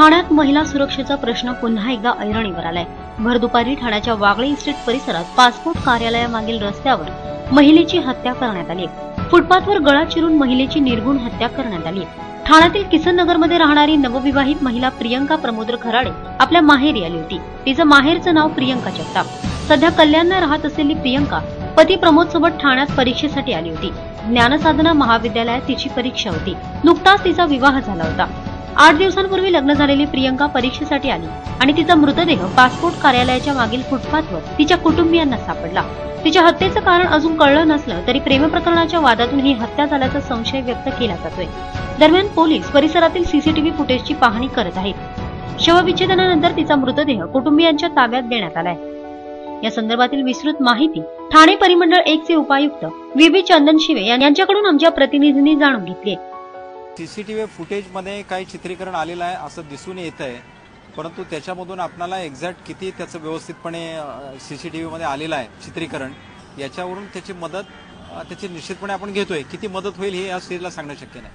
ठाण्यात महिला सुरक्षेचा प्रश्न पुन्हा एकदा ऐरणीवर आलाय। भर दुपारी ठाण्याच्या वागळे इस्टेट परिसरात पासपोर्ट कार्यालयामागील रस्त्यावर महिलेची हत्या करण्यात आली। फुटपाथवर गळा चिरून महिलेची निर्घृण हत्या करण्यात आली। ठाण्यातील किसननगरमध्ये राहणारी नवविवाहित महिला प्रियंका प्रमोद खराडे आपल्या माहेरी आली होती। तिचं माहेरचं नाव प्रियंका जगताप। सध्या कल्याणला राहत असलेली प्रियंका पती प्रमोद सोबत ठाण्यात परीक्षेसाठी आली होती। ज्ञानसाधना महाविद्यालयात तिची परीक्षा होती। नुकताच तिचा विवाह झाला होता। 8 दिवसांपूर्वी लग्न झालेली प्रियंका परीक्षेसाठी आली आणि तिचा मृतदेह पासपोर्ट कार्यालयाच्या मागील फुटपाथवर तिच्या कुटुंबियांना सापडला। तिच्या हत्येचं कारण अजून कळलं नसलं तरी प्रेम प्रकरणाच्या वादातून ही हत्या झाल्याचा संशय व्यक्त केला जातोय। दरम्यान पोलीस परिसरातील सीसीटीव्ही फुटेजची पाहणी करत आहेत। शवविच्छेदनानंतर तिचा मृतदेह कुटुंबियांच्या ताब्यात देण्यात आलाय। या संदर्भातील विस्तृत माहिती ठाणे परिमंडळ 1 चे उपायुक्त व्ही चंदन शिवे यांच्याकडून आमच्या प्रतिनिधींनी जाणून घेतली। सीसीटीव्ही फुटेज मध्ये काही चित्रीकरण आलेलं आहे असं दिसून येत आहे, परंतु त्याच्यामधून आपल्याला एक्झॅक्ट किती त्याचं व्यवस्थितपणे सीसीटीव्ही मध्ये आलेलं आहे चित्रीकरण, याच्यावरून त्याची निश्चितपणे आपण घेतोय। किती मदत होईल हे या स्टेजला सांगणं शक्य नाही।